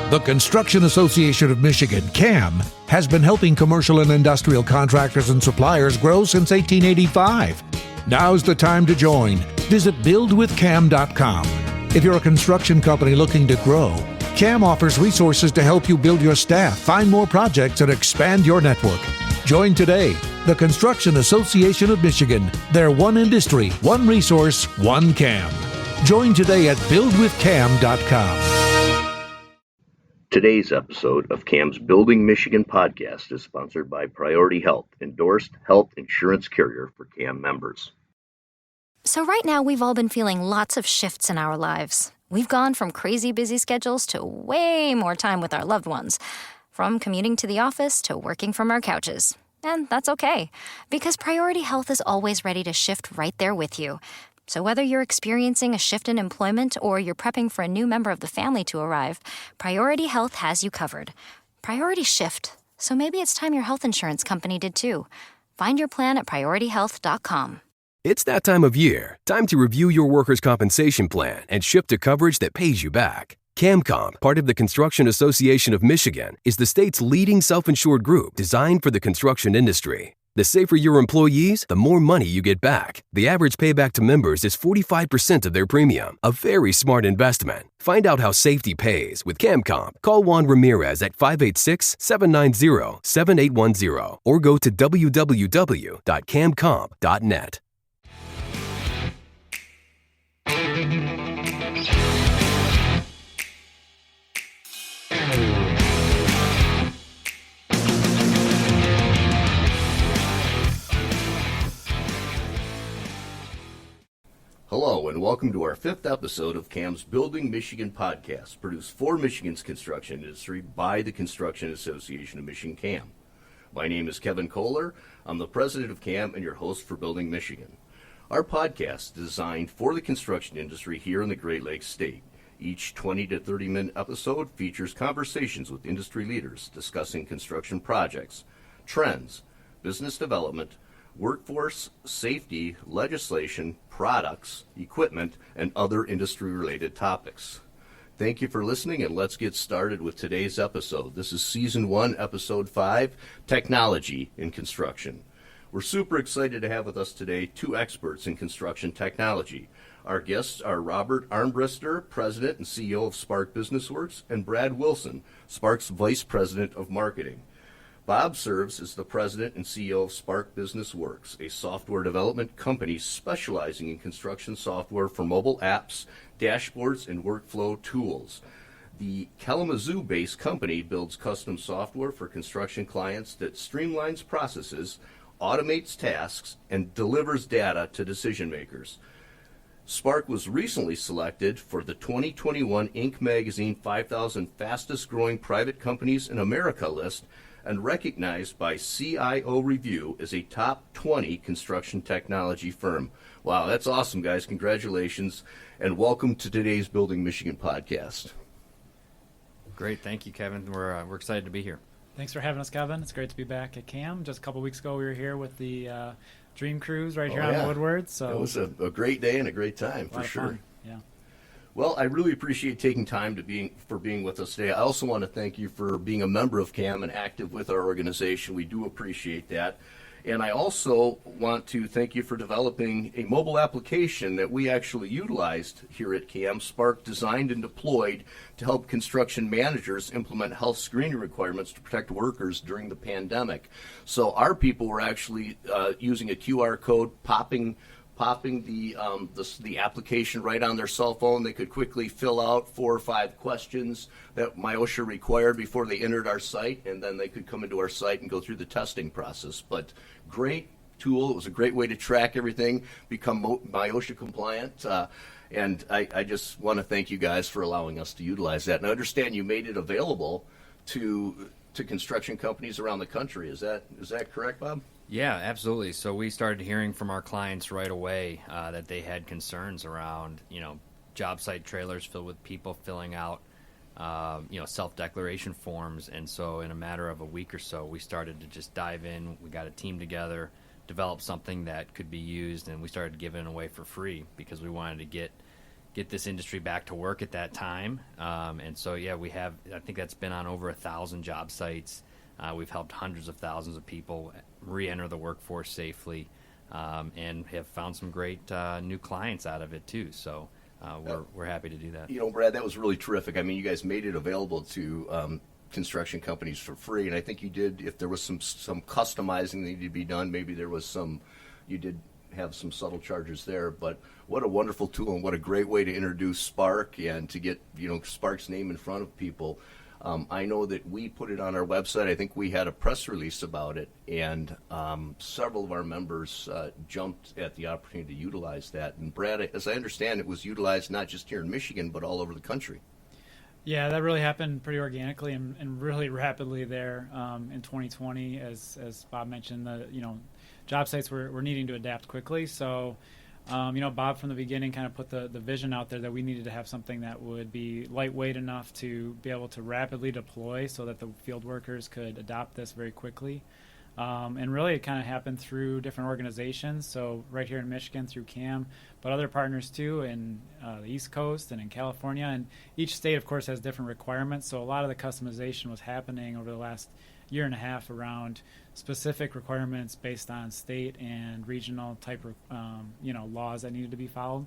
The Construction Association of Michigan, CAM, has been helping commercial and industrial contractors and suppliers grow since 1885. Now's the time to join. Visit buildwithcam.com. If you're a construction company looking to grow, CAM offers resources to help you build your staff, find more projects, and expand your network. Join today. The Construction Association of Michigan. They're one industry, one resource, one CAM. Join today at buildwithcam.com. Today's episode of CAM's Building Michigan podcast is sponsored by Priority Health, endorsed health insurance carrier for CAM members. So right now, we've all been feeling lots of shifts in our lives. We've gone from crazy busy schedules to way more time with our loved ones, from commuting to the office to working from our couches. And that's okay, because Priority Health is always ready to shift right there with you. So whether you're experiencing a shift in employment or you're prepping for a new member of the family to arrive, Priority Health has you covered. Priorities shift, so maybe it's time your health insurance company did too. Find your plan at PriorityHealth.com. It's that time of year. Time to review your workers' compensation plan and shift to coverage that pays you back. CAMCOMP, part of the Construction Association of Michigan, is the state's leading self-insured group designed for the construction industry. The safer your employees, the more money you get back. The average payback to members is 45% of their premium, a very smart investment. Find out how safety pays with CAMCOMP. Call Juan Ramirez at 586-790-7810 or go to www.camcomp.net. Hello, and welcome to our fifth episode of CAM's Building Michigan podcast, produced for Michigan's construction industry by the Construction Association of Michigan, CAM. My name is Kevin Koehler. I'm the president of CAM and your host for Building Michigan. Our podcast is designed for the construction industry here in the Great Lakes State. Each 20 to 30-minute episode features conversations with industry leaders discussing construction projects, trends, business development, workforce, safety, legislation, products, equipment, and other industry-related topics. Thank you for listening, and let's get started with today's episode. This is Season 1, Episode 5, Technology in Construction. We're super excited to have with us today two experts in construction technology. Our guests are Robert Armbrister, President and CEO of Spark Business Works, and Brad Wilson, Spark's Vice President of Marketing. Bob serves as the president and CEO of Spark Business Works, a software development company specializing in construction software for mobile apps, dashboards, and workflow tools. The Kalamazoo-based company builds custom software for construction clients that streamlines processes, automates tasks, and delivers data to decision makers. Spark was recently selected for the 2021 Inc. magazine 5,000 Fastest Growing Private Companies in America list, and recognized by CIO Review as a top 20 construction technology firm. Wow, that's awesome, guys. Congratulations, and welcome to today's Building Michigan podcast. Great. Thank you, Kevin. We're excited to be here. Thanks for having us, Kevin. It's great to be back at CAM. Just a couple weeks ago, we were here with the Dream Cruise right here on Woodward. So it was a great day and a great time, for sure. Fun. Yeah. Well, I really appreciate taking time for being with us today. I also want to thank you for being a member of CAM and active with our organization. We do appreciate that. And I also want to thank you for developing a mobile application that we actually utilized here at CAM. Spark designed and deployed to help construction managers implement health screening requirements to protect workers during the pandemic. So our people were actually using a QR code, popping the application right on their cell phone. They could quickly fill out 4 or 5 questions that MyOSHA required before they entered our site, and then they could come into our site and go through the testing process. But great tool. It was a great way to track everything, become MyOSHA compliant. And I just want to thank you guys for allowing us to utilize that. And I understand you made it available to construction companies around the country. Is that correct, Bob? Yeah, absolutely. So we started hearing from our clients right away that they had concerns around, job site trailers filled with people filling out, self-declaration forms. And so in a matter of a week or so, we started to just dive in. We got a team together, developed something that could be used, and we started giving it away for free because we wanted to get get this industry back to work at that time. And so, yeah, I think that's been on over 1,000 job sites. We've helped hundreds of thousands of people re-enter the workforce safely, and have found some great new clients out of it too. So we're happy to do that. Brad, that was really terrific. I mean, you guys made it available to construction companies for free, and I think you did. If there was some customizing that needed to be done, maybe there was you did have some subtle charges there. But what a wonderful tool, and what a great way to introduce Spark and to get Spark's name in front of people. I know that we put it on our website. I think we had a press release about it, and several of our members jumped at the opportunity to utilize that. And Brad, as I understand, it was utilized not just here in Michigan, but all over the country. Yeah, that really happened pretty organically and really rapidly there in 2020. As Bob mentioned, the job sites were needing to adapt quickly. So, Bob from the beginning kind of put the vision out there that we needed to have something that would be lightweight enough to be able to rapidly deploy so that the field workers could adopt this very quickly. And really it kind of happened through different organizations. So right here in Michigan through CAM, but other partners too in the East Coast and in California. And each state, of course, has different requirements. So a lot of the customization was happening over the last year and a half around specific requirements based on state and regional type laws that needed to be followed.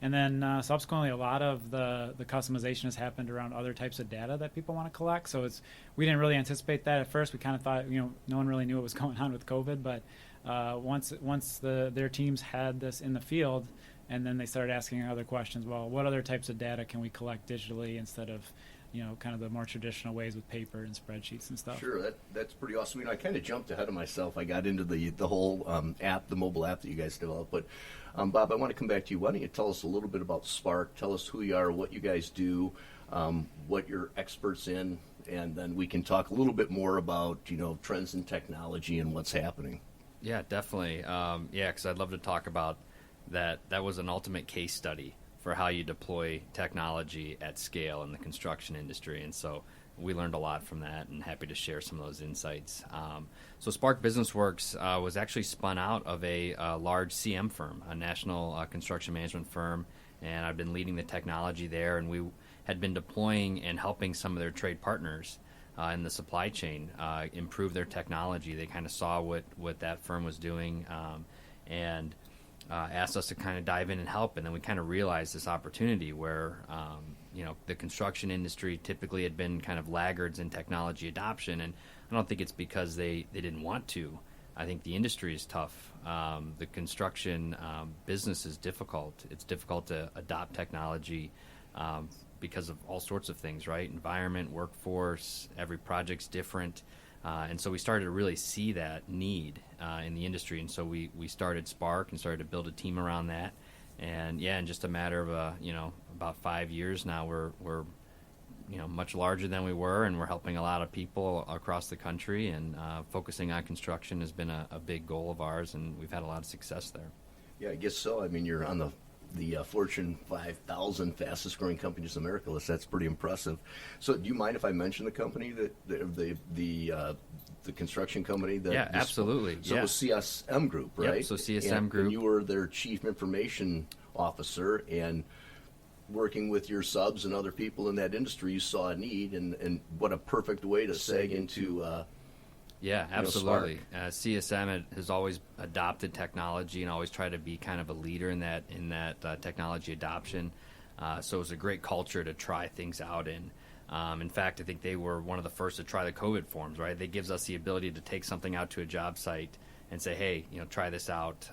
And then subsequently, a lot of the customization has happened around other types of data that people want to collect. So we didn't really anticipate that at first. We kind of thought, no one really knew what was going on with COVID. But once their teams had this in the field, and then they started asking other questions. Well, what other types of data can we collect digitally instead of kind of the more traditional ways with paper and spreadsheets and stuff? Sure, that's pretty awesome. I kind of jumped ahead of myself. I got into the whole app, the mobile app that you guys developed. But Bob, I want to come back to you. Why don't you tell us a little bit about Spark? Tell us who you are, what you guys do, what you're experts in, and then we can talk a little bit more about trends in technology and what's happening. Yeah, definitely. Because I'd love to talk about that. That was an ultimate case study for how you deploy technology at scale in the construction industry. And so we learned a lot from that, and happy to share some of those insights. So Spark BusinessWorks was actually spun out of a large CM firm, a national construction management firm, and I've been leading the technology there, and we had been deploying and helping some of their trade partners in the supply chain improve their technology. They kind of saw what that firm was doing and asked us to kind of dive in and help, and then we kind of realized this opportunity where the construction industry typically had been kind of laggards in technology adoption, and I don't think it's because they didn't want to. I think the industry is tough. The construction business is difficult. It's difficult to adopt technology because of all sorts of things, right? Environment, workforce, every project's different. And so we started to really see that need in the industry, and so we started Spark and started to build a team around that. And in just a matter of about 5 years now, we're much larger than we were, and we're helping a lot of people across the country. And focusing on construction has been a big goal of ours, and we've had a lot of success there. Yeah, I guess so. I mean, you're on the Fortune 5,000 fastest growing companies in America list. That's pretty impressive. So do you mind if I mention the company, the construction company? Absolutely. So it was CSM Group, right? Yep, so CSM Group. And you were their chief information officer, and working with your subs and other people in that industry, you saw a need, and what a perfect way to seg into absolutely. CSM has always adopted technology and always tried to be kind of a leader in that technology adoption. So it was a great culture to try things out in. In fact, I think they were one of the first to try the COVID forms, right? That gives us the ability to take something out to a job site and say, hey, try this out.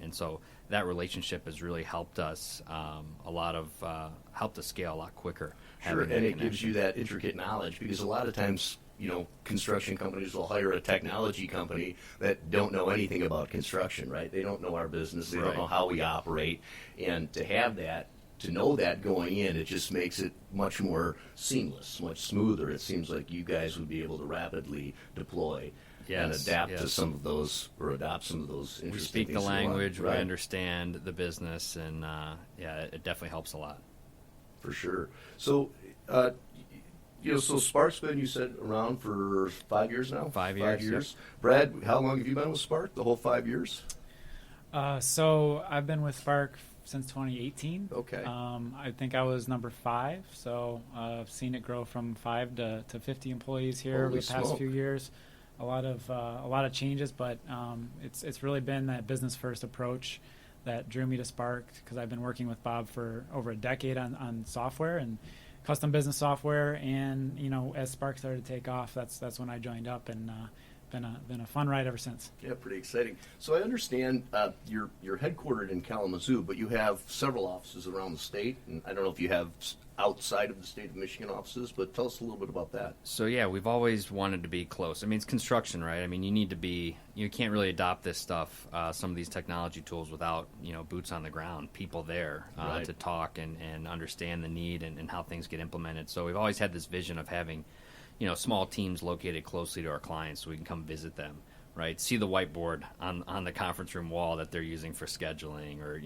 And so that relationship has really helped us helped us scale a lot quicker. Sure, and it gives you that intricate knowledge, because a lot of times construction companies will hire a technology company that don't know anything about construction, right? They don't know our business. They don't know how we operate. And to have that, to know that going in, it just makes it much more seamless, much smoother. It seems like you guys would be able to rapidly deploy and adapt to some of those, or adopt some of those interesting things. We speak the language, we understand the business, and it definitely helps a lot. For sure. So, so Spark's been, you said, around for 5 years now? 5 years. 5 years. Yep. Brad, how long have you been with Spark? The whole 5 years? So I've been with Spark since 2018. Okay. I think I was number 5, so I've seen it grow from 5 to 50 employees here over Holy the past smoke. few years. A lot of changes, but it's really been that business first approach that drew me to Spark, because I've been working with Bob for over a decade on software and custom business software, and as Spark started to take off, that's when I joined up, and been a fun ride ever since. Yeah, pretty exciting. So I understand you're headquartered in Kalamazoo, but you have several offices around the state, and I don't know if you have outside of the state of Michigan offices, but tell us a little bit about that. So yeah, we've always wanted to be close. I mean, it's construction, right? I mean, you can't really adopt this stuff, some of these technology tools, without boots on the ground, people there Right. to talk and understand the need and how things get implemented. So we've always had this vision of having small teams located closely to our clients, so we can come visit them, right? See the whiteboard on the conference room wall that they're using for scheduling, or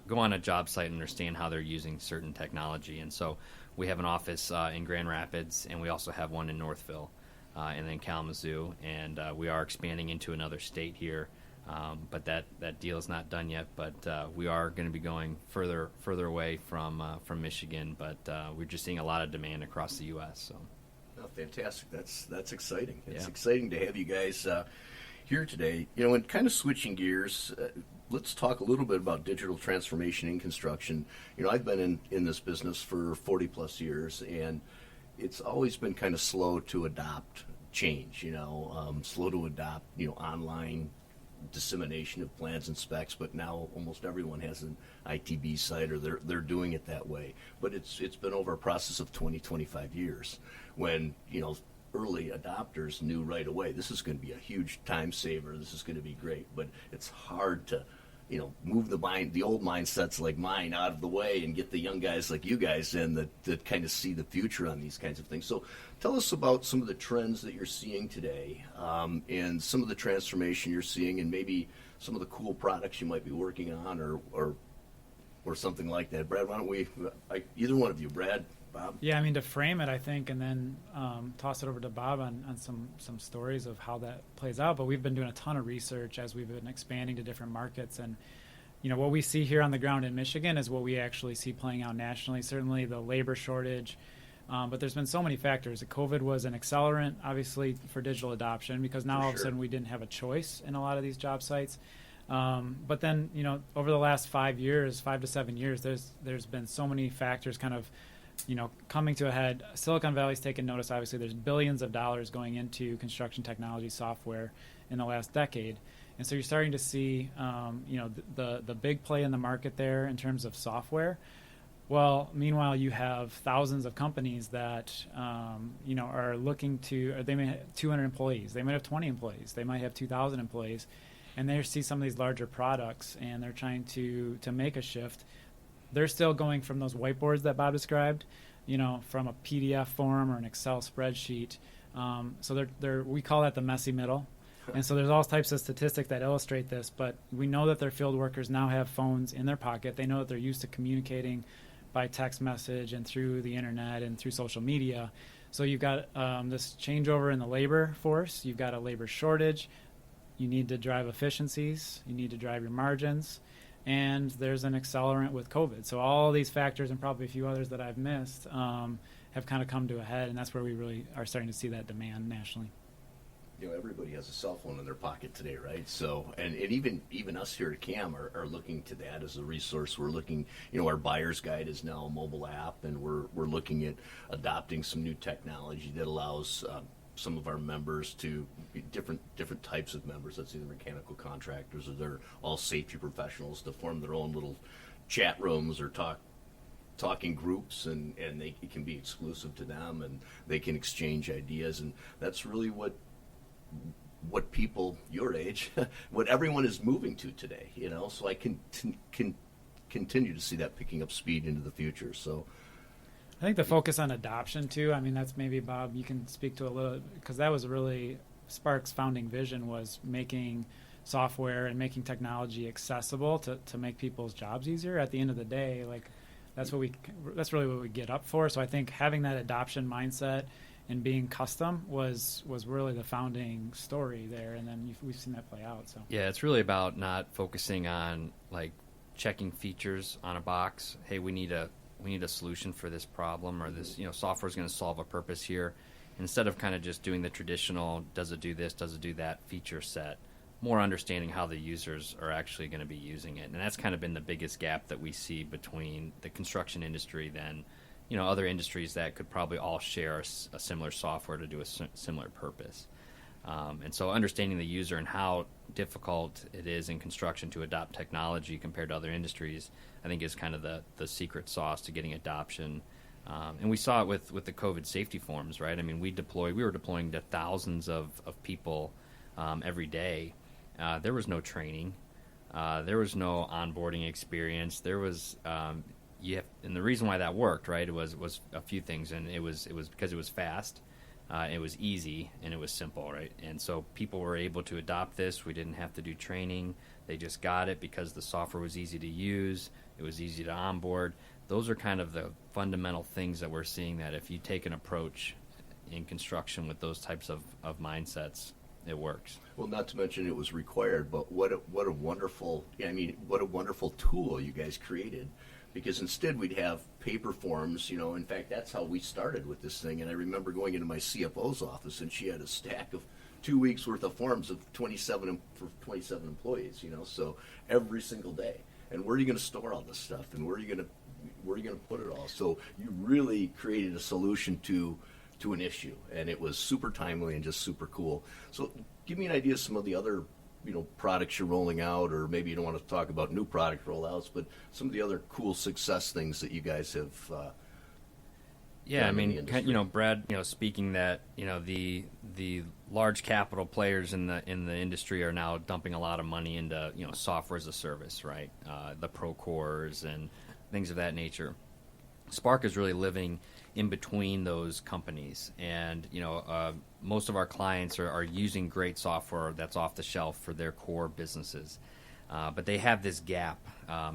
go on a job site and understand how they're using certain technology. And so we have an office in Grand Rapids, and we also have one in Northville, and then Kalamazoo, and we are expanding into another state here. But that deal is not done yet. But we are going to be going further away from Michigan. But we're just seeing a lot of demand across the U.S. So. Oh, fantastic. That's exciting. It's Yeah. exciting to have you guys here today. And kind of switching gears, let's talk a little bit about digital transformation in construction. I've been in this business for 40 plus years, and it's always been kind of slow to adopt change, slow to adopt, online dissemination of plans and specs, but now almost everyone has an ITB site, or they're doing it that way. But it's been over a process of 25 years when, early adopters knew right away, this is going to be a huge time saver, this is going to be great. But it's hard to, move the old mindsets like mine out of the way and get the young guys like you guys in that kind of see the future on these kinds of things. So tell us about some of the trends that you're seeing today, and some of the transformation you're seeing, and maybe some of the cool products you might be working on, or something like that. Brad, why don't we, either one of you, Brad, Bob? Yeah, I mean, to frame it, I think, and then toss it over to Bob on some stories of how that plays out. But we've been doing a ton of research as we've been expanding to different markets. And, what we see here on the ground in Michigan is what we actually see playing out nationally. Certainly the labor shortage. But there's been so many factors. COVID was an accelerant, obviously, for digital adoption, because now all of a sudden we didn't have a choice in a lot of these job sites. But then, over the last 5 to 7 years, there's been so many factors kind of coming to a head. Silicon Valley's taken notice. Obviously, there's billions of dollars going into construction technology software in the last decade, and so you're starting to see, the big play in the market there in terms of software. Well, meanwhile, you have thousands of companies that, are looking to. Or they may have 200 employees. They might have 20 employees. They might have 2,000 employees, and they see some of these larger products, and they're trying to make a shift. They're still going from those whiteboards that Bob described, from a PDF form or an Excel spreadsheet. So we call that the messy middle. And so there's all types of statistics that illustrate this, but we know that their field workers now have phones in their pocket. They know that they're used to communicating by text message and through the internet and through social media. So you've got this changeover in the labor force. You've got a labor shortage. You need to drive efficiencies. You need to drive your margins. And there's an accelerant with COVID. So all these factors, and probably a few others that I've missed, have kind of come to a head, and that's where we really are starting to see that demand nationally. Everybody has a cell phone in their pocket today, right? So, and even us here at CAM are looking to that as a resource. We're looking, our buyer's guide is now a mobile app, and we're looking at adopting some new technology that allows some of our members to be different types of members. That's either mechanical contractors, or they're all safety professionals, to form their own little chat rooms or talking groups, and it can be exclusive to them, and they can exchange ideas. And that's really what people your age, what everyone is moving to today, so I can continue to see that picking up speed into the future. So I think the focus on adoption too, I mean, that's maybe, Bob, you can speak to a little, because that was really Spark's founding vision, was making software and making technology accessible to make people's jobs easier. At the end of the day, that's really what we get up for. So I think having that adoption mindset and being custom was really the founding story there, and then we've seen that play out. So Yeah, it's really about not focusing on checking features on a box. Hey, we need a solution for this problem, or this software is going to solve a purpose here. Instead of kind of just doing the traditional, does it do this, does it do that feature set, more understanding how the users are actually going to be using it. And that's kind of been the biggest gap that we see between the construction industry than other industries that could probably all share a similar software to do a similar purpose. And so understanding the user and how difficult it is in construction to adopt technology compared to other industries, I think is kind of the secret sauce to getting adoption. And we saw it with the COVID safety forms, right? I mean, we were deploying to thousands of people every day. There was no training. There was no onboarding experience. There was and the reason why that worked, right, it was a few things, and it was because it was fast, it was easy, and it was simple, right? And so people were able to adopt this. We didn't have to do training. They just got it because the software was easy to use. It was easy to onboard. Those are kind of the fundamental things that we're seeing, that if you take an approach in construction with those types of mindsets, it works. Well, not to mention it was required, but what a wonderful tool you guys created. Because instead we'd have paper forms, in fact, that's how we started with this thing. And I remember going into my CFO's office, and she had a stack of 2 weeks worth of forms of 27 employees, so every single day. And where are you going to store all this stuff? And where are you going to put it all? So you really created a solution to an issue, and it was super timely and just super cool. So give me an idea of some of the other products you're rolling out, or maybe you don't want to talk about new product rollouts, but some of the other cool success things that you guys have I mean, Brad, speaking that, the large capital players in the industry are now dumping a lot of money into, software as a service, right? The Procores and things of that nature. Spark is really living in between those companies, and most of our clients are using great software that's off the shelf for their core businesses, but they have this gap.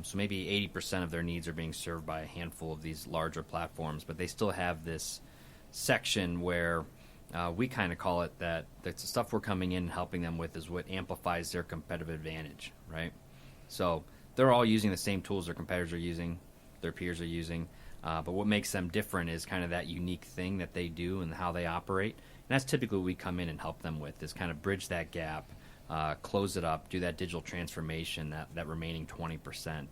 So maybe 80% of their needs are being served by a handful of these larger platforms, but they still have this section where we kind of call it that the stuff we're coming in and helping them with is what amplifies their competitive advantage, right? So they're all using the same tools their competitors are using, their peers are using. But what makes them different is kind of that unique thing that they do and how they operate. And that's typically what we come in and help them with, is kind of bridge that gap, close it up, do that digital transformation, that remaining 20%.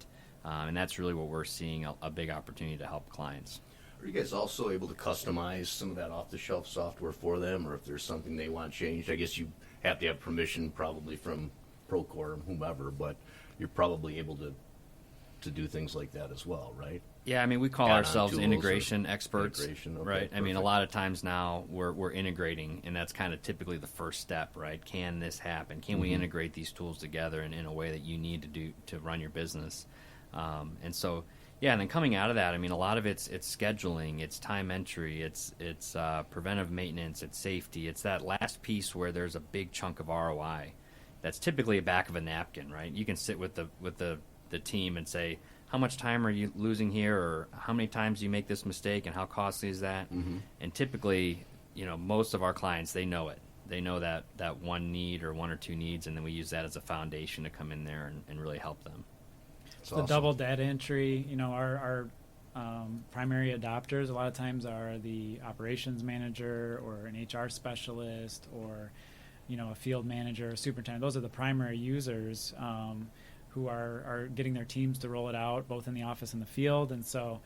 And that's really what we're seeing a big opportunity to help clients. Are you guys also able to customize some of that off-the-shelf software for them, or if there's something they want changed? I guess you have to have permission probably from Procore or whomever, but you're probably able to do things like that as well, right? Yeah, I mean, we call ourselves integration experts, okay, right? Perfect. I mean, a lot of times now we're integrating, and that's kind of typically the first step, right? Can this happen? Can we integrate these tools together in a way that you need to do to run your business? And so, yeah, and then coming out of that, I mean, a lot of it's scheduling, it's time entry, it's preventive maintenance, it's safety. It's that last piece where there's a big chunk of ROI that's typically back of a napkin, right? You can sit with the team and say, how much time are you losing here, or how many times do you make this mistake, and how costly is that? And typically, most of our clients, they know it. They know that one need or one or two needs, and then we use that as a foundation to come in there and really help them. That's awesome. The double data entry, our primary adopters a lot of times are the operations manager or an HR specialist or, a field manager, a superintendent. Those are the primary users who are getting their teams to roll it out both in the office and the field. And so,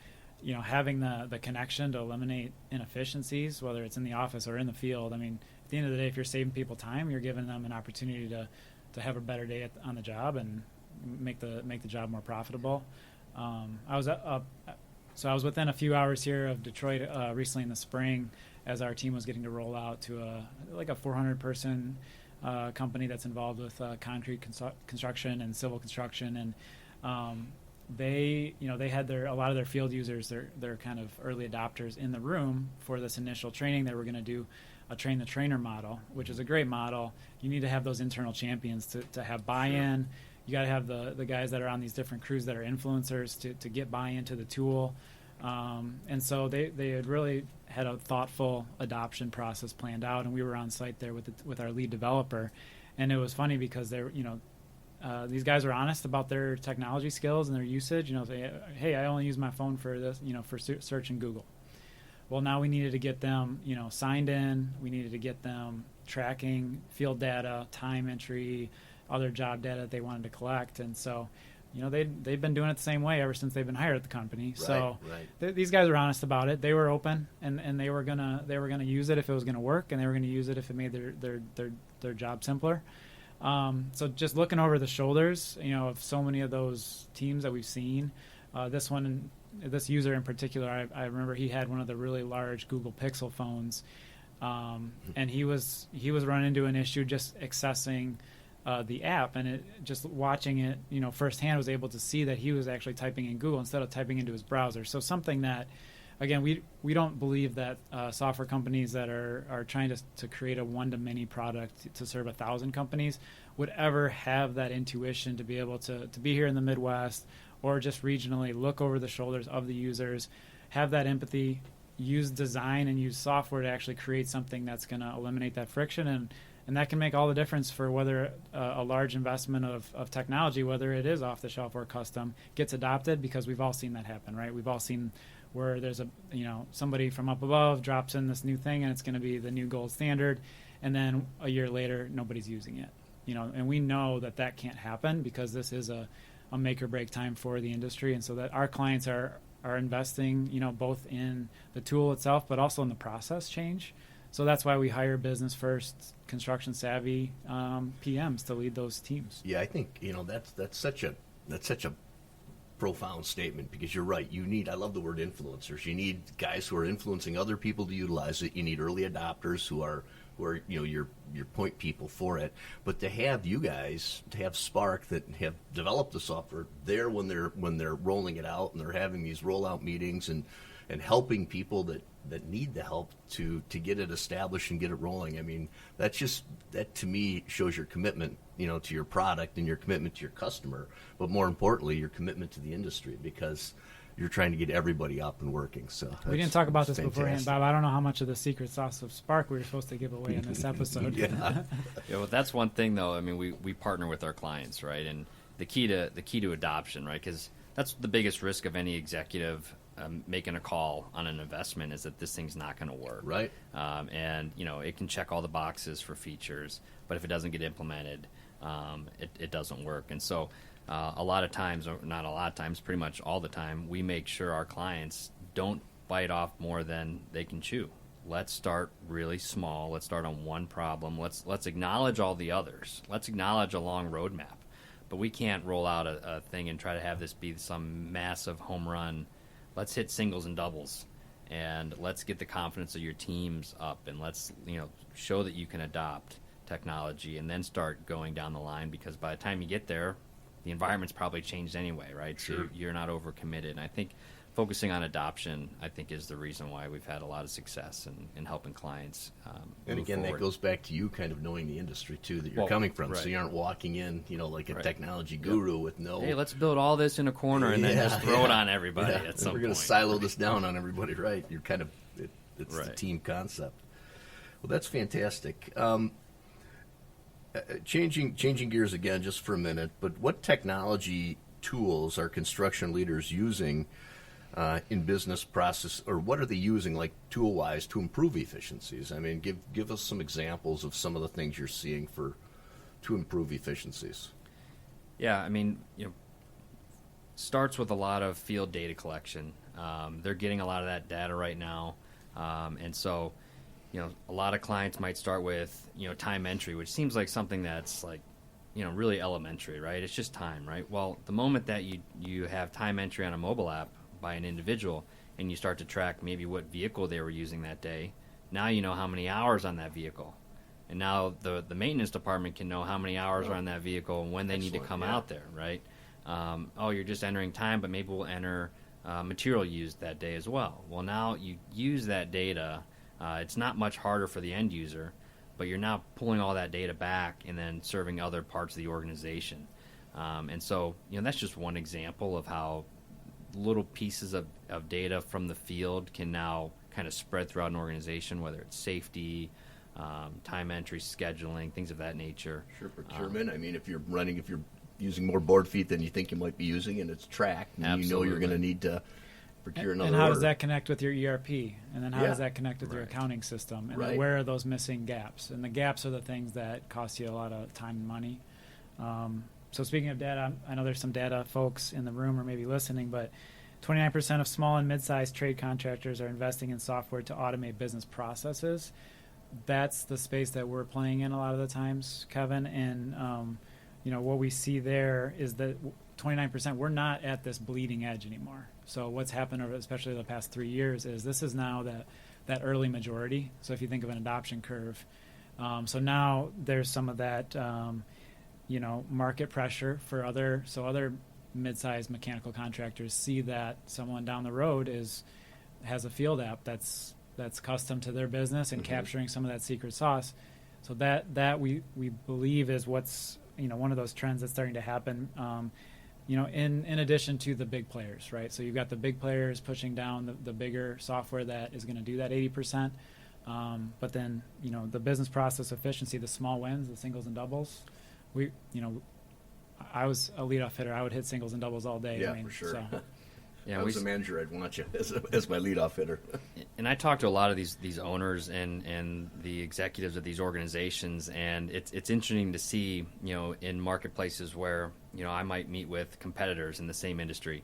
having the connection to eliminate inefficiencies, whether it's in the office or in the field, I mean, at the end of the day, if you're saving people time, you're giving them an opportunity to have a better day on the job and make the job more profitable. I was within a few hours here of Detroit recently in the spring as our team was getting to roll out to a 400-person company that's involved with concrete construction and civil construction, and they had a lot of their field users, their kind of early adopters in the room for this initial training. They were going to do a train the trainer model, which is a great model. You need to have those internal champions to have buy-in. Sure. You got to have the guys that are on these different crews that are influencers to get buy-in to the tool. And so they had really had a thoughtful adoption process planned out, and we were on site there with our lead developer. And it was funny because these guys are honest about their technology skills and their usage. Say, hey, I only use my phone for this, for search in Google. Well, now we needed to get them, signed in. We needed to get them tracking field data, time entry, other job data that they wanted to collect. And so, they've been doing it the same way ever since they've been hired at the company. These guys are honest about it. They were open, and they were gonna use it if it was gonna work, and they were gonna use it if it made their job simpler. So just looking over the shoulders, of so many of those teams that we've seen, this user in particular, I remember he had one of the really large Google Pixel phones, and he was running into an issue just accessing the app, and just watching it, firsthand, was able to see that he was actually typing in Google instead of typing into his browser. So something that, again, we don't believe that software companies that are trying to create a one-to-many product to serve 1,000 companies would ever have that intuition to be able to be here in the Midwest or just regionally look over the shoulders of the users, have that empathy, use design and use software to actually create something that's going to eliminate that friction. And that can make all the difference for whether a large investment of technology, whether it is off the shelf or custom, gets adopted, because we've all seen that happen, right? We've all seen where there's somebody from up above drops in this new thing and it's going to be the new gold standard, and then a year later nobody's using it. And we know that can't happen, because this is a make or break time for the industry, and so that our clients are investing, both in the tool itself but also in the process change. So that's why we hire business first, construction savvy PMs to lead those teams. Yeah, I think that's such a profound statement, because you're right. I love the word influencers. You need guys who are influencing other people to utilize it. You need early adopters who are your point people for it. But to have you guys, to have Spark that have developed the software there when they're rolling it out, and they're having these rollout meetings and helping people that need the help to get it established and get it rolling. I mean, that to me shows your commitment, to your product and your commitment to your customer, but more importantly, your commitment to the industry, because you're trying to get everybody up and working. So we didn't talk about this beforehand, Bob. I don't know how much of the secret sauce of Spark we were supposed to give away in this episode. Yeah. Well, that's one thing, though. I mean, we partner with our clients, right? And the key to adoption, right? Because that's the biggest risk of any executive making a call on an investment, is that this thing's not going to work. Right. And it can check all the boxes for features, but if it doesn't get implemented, it doesn't work. And so a lot of times, or not a lot of times, pretty much all the time, we make sure our clients don't bite off more than they can chew. Let's start really small. Let's start on one problem. Let's acknowledge all the others. Let's acknowledge a long roadmap. But we can't roll out a thing and try to have this be some massive home run. Let's hit singles and doubles, and let's get the confidence of your teams up, and let's show that you can adopt technology, and then start going down the line, because by the time you get there, the environment's probably changed anyway, right? Sure. So you're not overcommitted. And I think focusing on adoption, I think, is the reason why we've had a lot of success in helping clients and again, forward. That goes back to you kind of knowing the industry, too, that you're coming from. Right. So you aren't walking in, like a technology guru with no... Hey, let's build all this in a corner and then just throw it on everybody at some point. We're going to silo this down on everybody, right? You're kind of... It's right. The team concept. Well, that's fantastic. Changing gears again just for a minute, but what technology tools are construction leaders using in business process, or what are they using, like tool-wise, to improve efficiencies? I mean, give us some examples of some of the things you're seeing to improve efficiencies. Yeah, I mean, starts with a lot of field data collection. They're getting a lot of that data right now, and so a lot of clients might start with time entry, which seems like something that's like really elementary, right? It's just time, right? Well, the moment that you have time entry on a mobile app by an individual, and you start to track maybe what vehicle they were using that day, now you know how many hours on that vehicle, and now the maintenance department can know how many hours are on that vehicle and when they need to come out there, right? You're just entering time, but maybe we'll enter material used that day as well. Well, now you use that data. It's not much harder for the end user, but you're now pulling all that data back and then serving other parts of the organization. And so, that's just one example of how little pieces of data from the field can now kind of spread throughout an organization, whether it's safety, time entry, scheduling, things of that nature. Sure, procurement. I mean, if you're using more board feet than you think you might be using, and it's tracked, and Absolutely. you know you're going to need to procure another And how order. does that connect with your ERP? And then how Yeah. does that connect with your Right. accounting system? And Right. then where are those missing gaps? And the gaps are the things that cost you a lot of time and money. So speaking of data, I know there's some data folks in the room or maybe listening, but 29% of small and mid-sized trade contractors are investing in software to automate business processes. That's the space that we're playing in a lot of the times, Kevin. And what we see there is that 29%, we're not at this bleeding edge anymore. So what's happened over especially the past 3 years is this is now that early majority. So if you think of an adoption curve, so now there's some of that market pressure for other mid-sized mechanical contractors see that someone down the road has a field app that's custom to their business and capturing some of that secret sauce. So that we believe is what's one of those trends that's starting to happen. In addition to the big players, right? So you've got the big players pushing down the bigger software that is going to do that 80%. But then the business process efficiency, the small wins, the singles and doubles. I was a leadoff hitter. I would hit singles and doubles all day. Yeah, for sure. So. Yeah, I was a manager, I'd want you as my leadoff hitter. And I talk to a lot of these owners and the executives of these organizations, and it's interesting to see, in marketplaces where, I might meet with competitors in the same industry,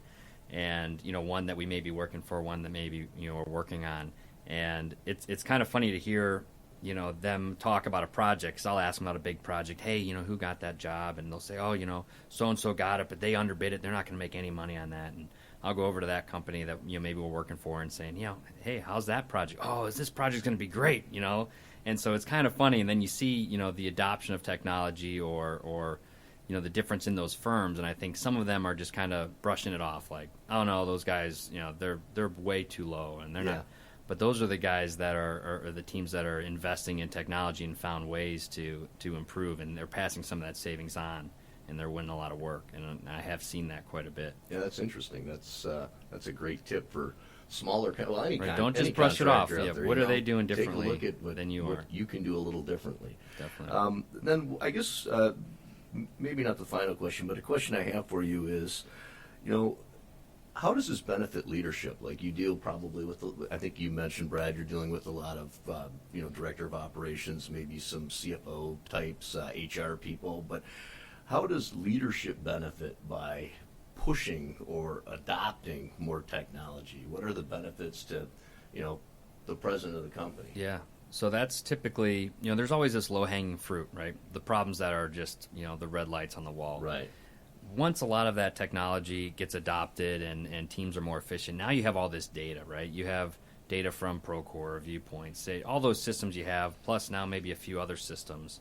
and, one that we may be working for, one that maybe, we're working on. And it's kind of funny to hear, them talk about a project, because I'll ask them about a big project. Hey, who got that job? And they'll say, oh, so-and-so got it, but they underbid it. They're not going to make any money on that. And I'll go over to that company that maybe we're working for and saying, hey, how's that project? Oh, is this project going to be great? And so it's kind of funny. And then you see, the adoption of technology or the difference in those firms. And I think some of them are just kind of brushing it off, like, oh no, those guys, they're way too low, and they're not. But those are the guys that are the teams that are investing in technology and found ways to improve, and they're passing some of that savings on. And they're winning a lot of work, and I have seen that quite a bit. Yeah, that's interesting. That's a great tip for smaller. Any Right, con- don't just any brush it off. contractor out Yeah, there, what are they doing take differently a look at what, than you what are? you can do a little differently. Definitely. Then I guess maybe not the final question, but a question I have for you is, how does this benefit leadership? Like you deal probably with, I think you mentioned, Brad, you're dealing with a lot of, director of operations, maybe some CFO types, HR people, but how does leadership benefit by pushing or adopting more technology? What are the benefits to, the president of the company? Yeah. So that's typically, there's always this low-hanging fruit, right? The problems that are just, the red lights on the wall. Right. Once a lot of that technology gets adopted and teams are more efficient, now you have all this data, right? You have data from Procore, Viewpoints, all those systems you have, plus now maybe a few other systems.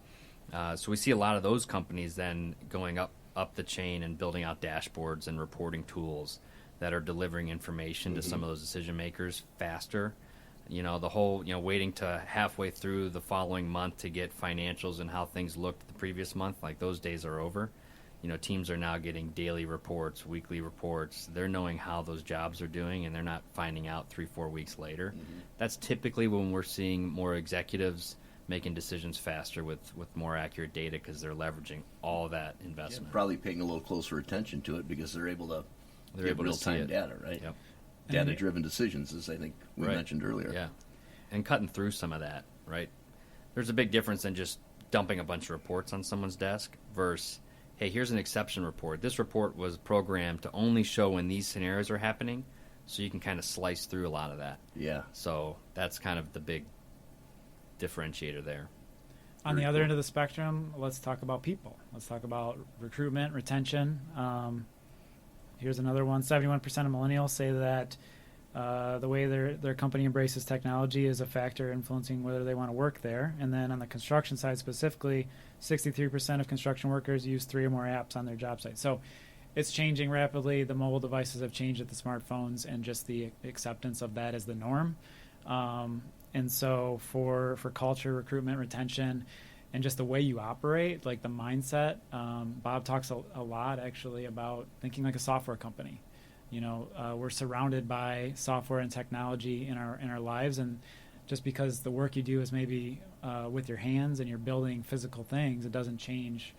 So we see a lot of those companies then going up the chain and building out dashboards and reporting tools that are delivering information to some of those decision makers faster. The whole, waiting to halfway through the following month to get financials and how things looked the previous month, like those days are over. Teams are now getting daily reports, weekly reports. They're knowing how those jobs are doing, and they're not finding out 3-4 weeks later. That's typically when we're seeing more executives making decisions faster with more accurate data because they're leveraging all that investment. Probably paying a little closer attention to it because they're able to get real-time data, right? Yep. Data-driven decisions, as I think we Right. mentioned earlier. Yeah, and cutting through some of that, right? There's a big difference than just dumping a bunch of reports on someone's desk versus, hey, here's an exception report. This report was programmed to only show when these scenarios are happening, so you can kind of slice through a lot of that. Yeah. So that's kind of the big differentiator there. On the other end of the spectrum, let's talk about people. Let's talk about recruitment, retention. Here's another one. 71% of millennials say that the way their company embraces technology is a factor influencing whether they want to work there. And then on the construction side specifically, 63% of construction workers use 3 or more apps on their job site. So it's changing rapidly. The mobile devices have changed at the smartphones, and just the acceptance of that as the norm. And so for culture, recruitment, retention, and just the way you operate, like the mindset, Bob talks a lot actually about thinking like a software company. We're surrounded by software and technology in our lives, and just because the work you do is maybe with your hands and you're building physical things, it doesn't change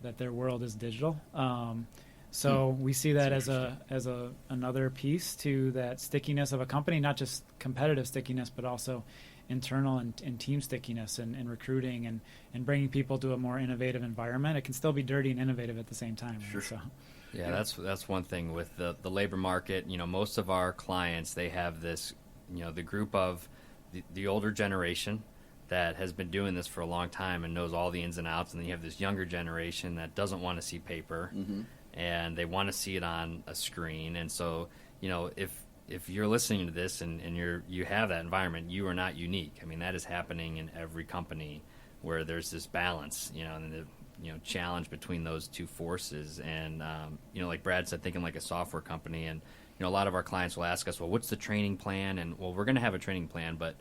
that their world is digital. So we see that as another piece to that stickiness of a company, not just competitive stickiness, but also internal and team stickiness and recruiting and bringing people to a more innovative environment. It can still be dirty and innovative at the same time. Sure. So. Yeah, that's one thing with the labor market. Most of our clients, they have this, the group of the older generation that has been doing this for a long time and knows all the ins and outs, and then you have this younger generation that doesn't want to see paper, and they want to see it on a screen. And so, if you're listening to this and you have that environment, you are not unique. I mean, that is happening in every company where there's this balance, and the challenge between those two forces. And like Brad said, thinking like a software company, and a lot of our clients will ask us, well, what's the training plan? And well, we're going to have a training plan, but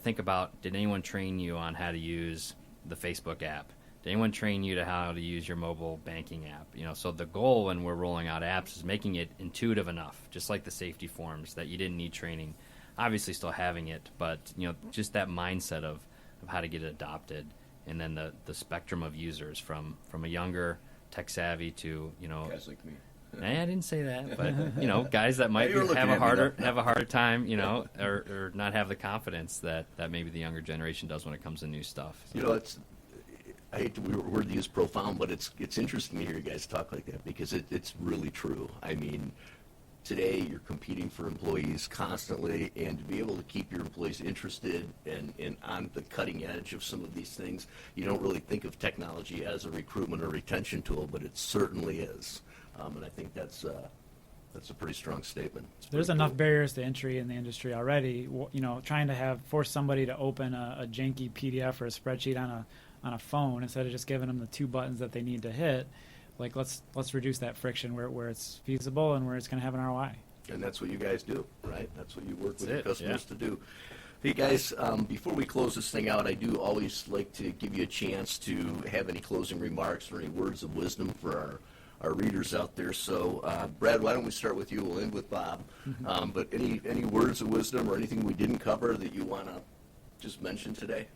think about, did anyone train you on how to use the Facebook app? Did anyone train you to how to use your mobile banking app? So the goal when we're rolling out apps is making it intuitive enough, just like the safety forms, that you didn't need training. Obviously still having it, but just that mindset of how to get it adopted, and then the spectrum of users from a younger tech savvy to Guys like me. I didn't say that, but guys that might have a harder time, or not have the confidence that maybe the younger generation does when it comes to new stuff. So. I hate the word to use profound, but it's interesting to hear you guys talk like that, because it's really true. I mean, today you're competing for employees constantly, and to be able to keep your employees interested and on the cutting edge of some of these things, you don't really think of technology as a recruitment or retention tool, but it certainly is. And I think that's a pretty strong statement. There's enough barriers to entry in the industry already. Trying to force somebody to open a janky PDF or a spreadsheet on a phone instead of just giving them the 2 buttons that they need to hit. Like, let's reduce that friction where it's feasible and where it's going to have an ROI. And that's what you guys do, right? That's what you work with your customers to do. Hey guys, before we close this thing out, I do always like to give you a chance to have any closing remarks or any words of wisdom for our readers out there. So, Brad, why don't we start with you? We'll end with Bob. But any words of wisdom or anything we didn't cover that you want to just mention today?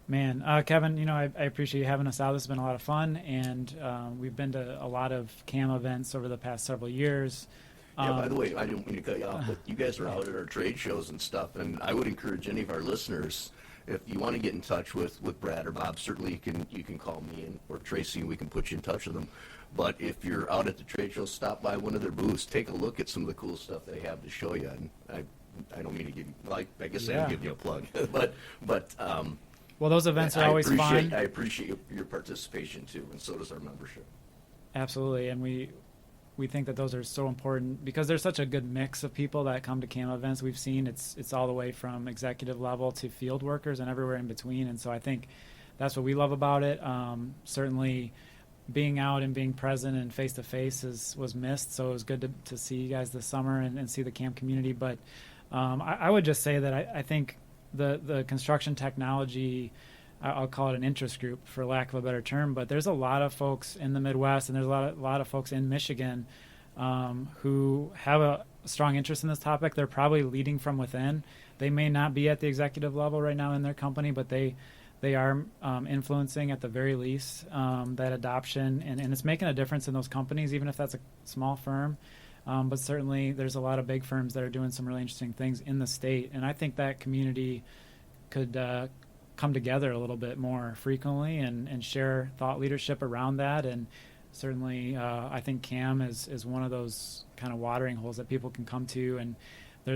Man, Kevin, I appreciate you having us out. This has been a lot of fun, and we've been to a lot of CAM events over the past several years. Yeah, by the way, I didn't mean to cut you off, but you guys are out at our trade shows and stuff, and I would encourage any of our listeners, if you want to get in touch with Brad or Bob, certainly you can call me or Tracy, and we can put you in touch with them. But if you're out at the trade show, stop by one of their booths, take a look at some of the cool stuff they have to show you. And I don't mean to give you, I guess I'm giving you a plug, but well, those events are always fun. I appreciate your participation too, and so does our membership. Absolutely, and we think that those are so important because there's such a good mix of people that come to CAM events. We've seen it's all the way from executive level to field workers and everywhere in between, and so I think that's what we love about it. Certainly, being out and being present and face to face was missed, so it was good to see you guys this summer and see the CAM community. But I would just say that I think the construction technology, I'll call it an interest group for lack of a better term, but there's a lot of folks in the Midwest and there's a lot of folks in Michigan who have a strong interest in this topic. They're probably leading from within. They may not be at the executive level right now in their company, but they are influencing at the very least that adoption, and it's making a difference in those companies, even if that's a small firm. But certainly there's a lot of big firms that are doing some really interesting things in the state, and I think that community could come together a little bit more frequently and share thought leadership around that. And certainly I think CAM is one of those kind of watering holes that people can come to. And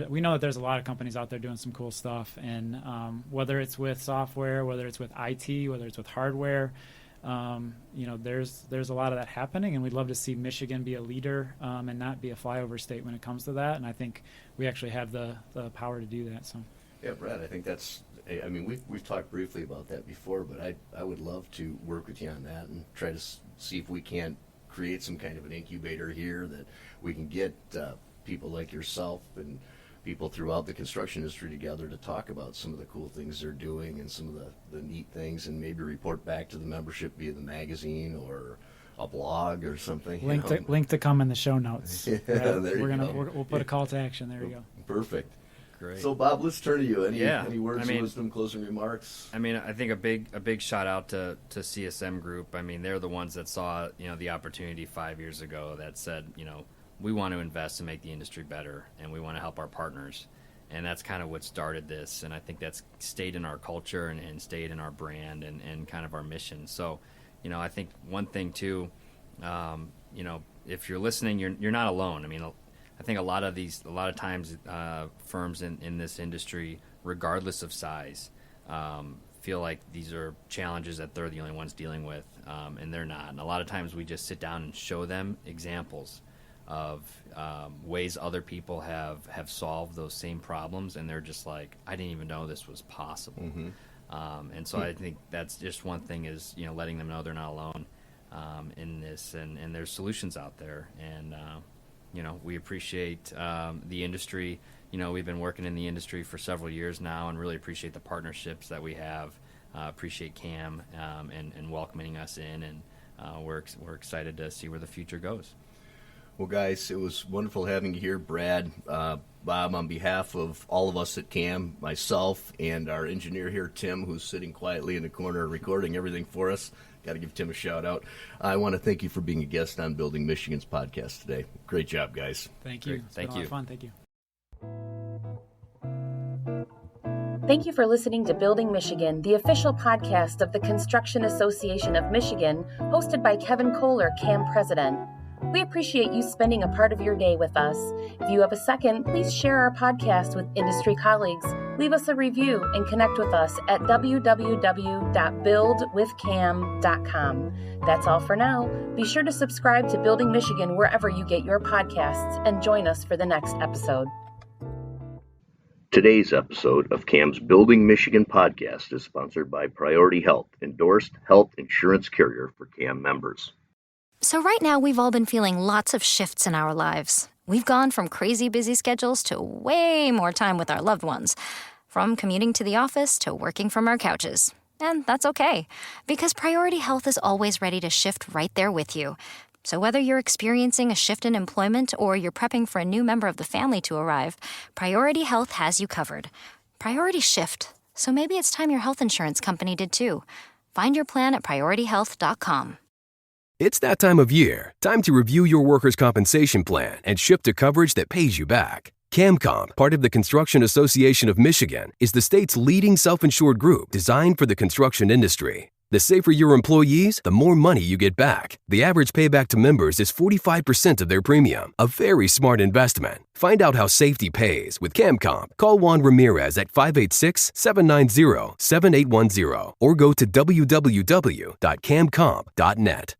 we know that there's a lot of companies out there doing some cool stuff, and whether it's with software, whether it's with IT, whether it's with hardware, there's a lot of that happening, and we'd love to see Michigan be a leader and not be a flyover state when it comes to that. And I think we actually have the power to do that. So, yeah, Brad, I think I mean, we've talked briefly about that before, but I would love to work with you on that and try to see if we can't create some kind of an incubator here that we can get people like yourself and people throughout the construction industry together to talk about some of the cool things they're doing and some of the neat things, and maybe report back to the membership via the magazine or a blog or something. Link to come in the show notes. Yeah, right? We'll put a call to action. There you go. Perfect. Great. So, Bob, let's turn to you. Any words of wisdom, closing remarks? I mean, I think a big shout out to CSM Group. I mean, they're the ones that saw, the opportunity 5 years ago that said, we want to invest and make the industry better, and we want to help our partners. And that's kind of what started this. And I think that's stayed in our culture and stayed in our brand and kind of our mission. So, I think one thing too, if you're listening, you're not alone. I mean, I think a lot of times firms in this industry, regardless of size, feel like these are challenges that they're the only ones dealing with, and they're not. And a lot of times we just sit down and show them examples of ways other people have solved those same problems, and they're just like, I didn't even know this was possible. Mm-hmm. And so I think that's just one thing is, letting them know they're not alone in this, and there's solutions out there. And we appreciate the industry. We've been working in the industry for several years now and really appreciate the partnerships that we have. Appreciate CAM and welcoming us in, and we're excited to see where the future goes. Well, guys, it was wonderful having you here, Brad, Bob, on behalf of all of us at CAM, myself, and our engineer here, Tim, who's sitting quietly in the corner recording everything for us. Got to give Tim a shout out. I want to thank you for being a guest on Building Michigan's podcast today. Great job, guys. Thank you. It's Thank been a lot you. of fun. Thank you. Thank you for listening to Building Michigan, the official podcast of the Construction Association of Michigan, hosted by Kevin Koehler, CAM President. We appreciate you spending a part of your day with us. If you have a second, please share our podcast with industry colleagues, leave us a review, and connect with us at www.buildwithcam.com. That's all for now. Be sure to subscribe to Building Michigan wherever you get your podcasts and join us for the next episode. Today's episode of CAM's Building Michigan podcast is sponsored by Priority Health, endorsed health insurance carrier for CAM members. So right now, we've all been feeling lots of shifts in our lives. We've gone from crazy busy schedules to way more time with our loved ones, from commuting to the office to working from our couches. And that's okay, because Priority Health is always ready to shift right there with you. So whether you're experiencing a shift in employment or you're prepping for a new member of the family to arrive, Priority Health has you covered. Priorities shift, so maybe it's time your health insurance company did too. Find your plan at PriorityHealth.com. It's that time of year. Time to review your workers' compensation plan and shift to coverage that pays you back. CAMCOM, part of the Construction Association of Michigan, is the state's leading self-insured group designed for the construction industry. The safer your employees, the more money you get back. The average payback to members is 45% of their premium, a very smart investment. Find out how safety pays with CAMCOM. Call Juan Ramirez at 586-790-7810 or go to www.camcomp.net.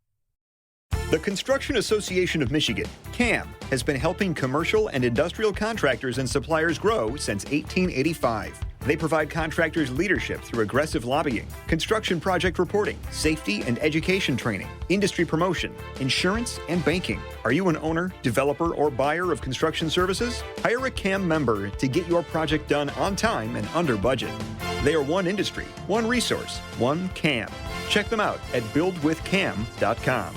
The Construction Association of Michigan, CAM, has been helping commercial and industrial contractors and suppliers grow since 1885. They provide contractors leadership through aggressive lobbying, construction project reporting, safety and education training, industry promotion, insurance, and banking. Are you an owner, developer, or buyer of construction services? Hire a CAM member to get your project done on time and under budget. They are one industry, one resource, one CAM. Check them out at buildwithcam.com.